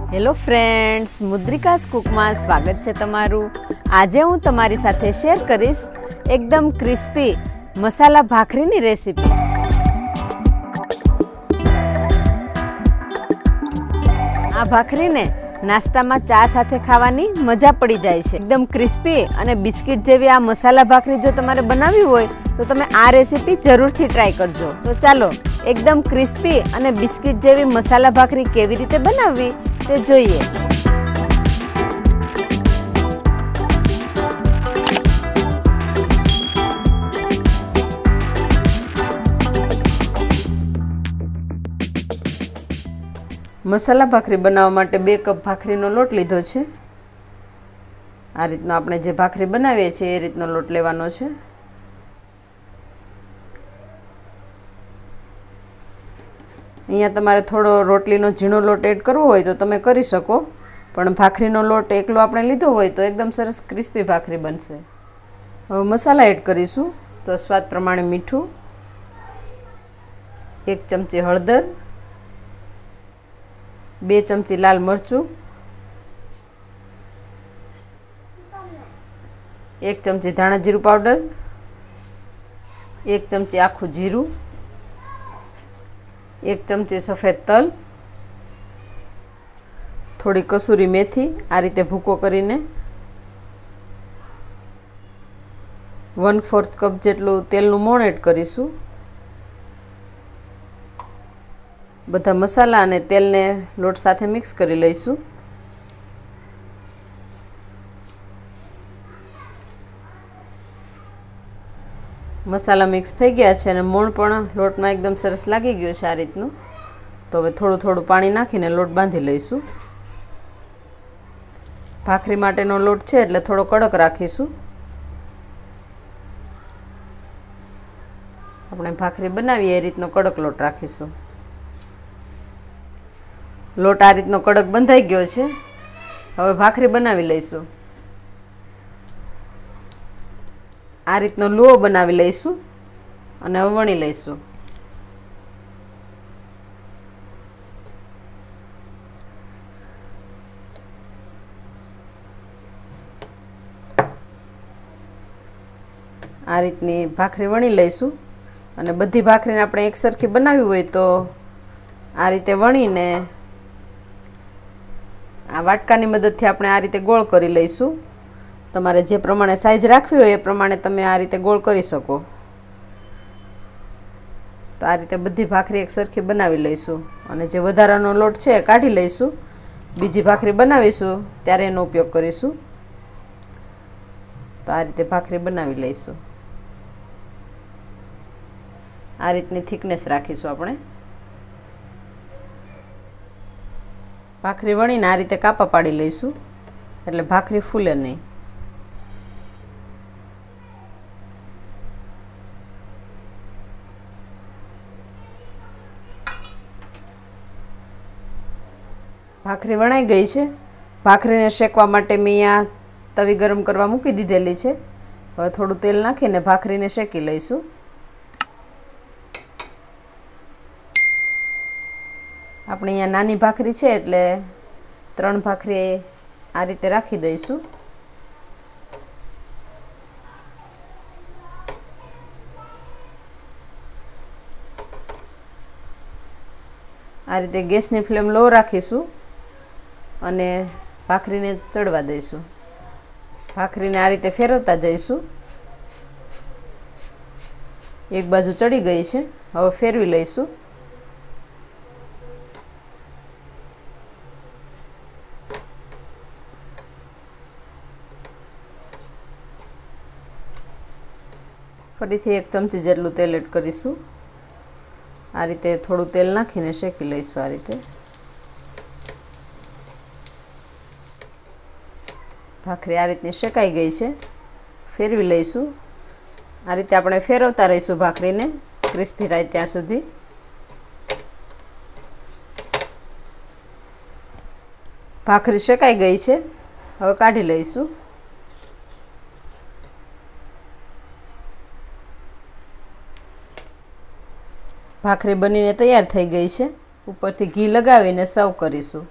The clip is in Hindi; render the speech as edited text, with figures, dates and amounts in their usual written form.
हेलो फ्रेंड्स, मुद्रिकास कुक में स्वागत है तमारू। आज हूँ तमारी साथे शेर करीश एकदम क्रिस्पी मसाला भाखरी नी रेसिपी। आ भाखरी ने नास्ता में चा साथे खावानी मजा पड़ी जाए छे। एकदम क्रिस्पी अने बिस्किट जेवी आ मसाला भाखरी जो तमारे बनावी होय तो तमे आ रेसिपी जरूर थी ट्राय करजो। तो चालो एकदम क्रिस्पी अने बिस्किट जेवी मसाला भाखरी केवी रीते बनाववी ते जोईए। मसाला भाखरी बनावा माटे 2 कप भाखरीनो लोट लीधो छे। आ रीतना आपणे जे भाखरी बनावीए छीए ए रीतनो लोट लेवानो छे। अहींया तमारे थोड़ो रोटलीनो झीणो लोट एड करवो होय तो तमे करी शको, पण भाखरीनो लोट एकलो आपणे लीधो होय तो एकदम सरस क्रिस्पी भाखरी बनशे। हवे मसाला एड करीशुं। तो स्वाद प्रमाणे मीठुं, 1 चमची हळदर, 2 चमची लाल मरचुं, 1 चमची धाणा जीरु पाउडर, 1 चमची आखू जीरु, 1 चमची सफेद तल, थोड़ी कसूरी मेथी आ रीते भूको करीने, 1/4 कप जेटलुं तेलनुं मोण एड करीशुं। बधा मसाला अने तेल ने लोट साथे मिक्स करी लईशुं। मसाला मिक्स थई गया छे अने मोण पण लोट में एकदम सरस लागी गयो छे आ रीतनुं। तो हवे थोड़ुं थोड़ुं पाणी नाखीने लोट बांधी लईशुं। भाखरी माटेनो लोट छे એટલે थोड़ो कड़क राखीशुं। આપણે ભાખરી બનાવીએ એ રીતનો કડક લોટ રાખીશું। લોટ આ રીતનો કડક બંધાઈ ગયો છે। હવે ભાખરી બનાવી લઈશું। આ રીતનો લુઓ બનાવી લઈશું અને હવે વણી લઈશું। આ રીતની ભાખરી વણી લઈશું અને બધી ભાખરીને આપણે એકસરખી બનાવી હોય તો આ રીતે વણીને આ વાટકાની મદદથી આપણે આ રીતે ગોળ કરી લઈશું। તમારે જે પ્રમાણે સાઈઝ રાખવી હોય એ પ્રમાણે તમે આ રીતે ગોળ કરી શકો। તો આ રીતે બધી ભાખરી એકસરખી બનાવી લઈશું અને જે વધારાનો લોટ છે એ કાઢી લઈશું। બીજી ભાખરી બનાવીશું ત્યારે એનો ઉપયોગ કરીશું। તો આ રીતે ભાખરી બનાવી લઈશું। आ रीतनी थिकनेस राखीशुं आपणे। भाखरी वणीने आ रीते कापा पाड़ी लईशुं એટલે ભાખરી ફૂલે નહીં। ભાખરી વણાઈ ગઈ છે। ભાખરીને શેકવા માટે મેં અહીંયા તવી ગરમ કરવા મૂકી દીધેલી છે। હવે થોડું તેલ નાખીને ભાખરીને શેકી લઈશું। આપણે અહીંયા નાની ભાખરી છે એટલે 3 ભાખરી આ રીતે રાખી દઈશું। આ રીતે ગેસની ફ્લેમ લો રાખીશું અને ભાખરીને ચડવા દઈશું। ભાખરીને આ રીતે ફેરવતા જઈશું। એક બાજુ ચડી ગઈ છે, હવે ફેરવી લઈશું। फरीथी 1 चमची जेटलुं तेल एड करीशुं। आ रीते थोड़ुं तेल नाखीने शेकी लईशुं। आ रीते भाखरी आ रीतनी शेकाई गई छे, फेरवी लईशुं। आ रीते आपणे फेरवता रहीशुं भाखरीने क्रिस्पी थाय त्यां सुधी। भाखरी शेकाई गई छे, हवे काढी लईशुं। भाखरी बनीने तैयार थई गई है। उपरथी घी लगावीने सर्व करीशुं।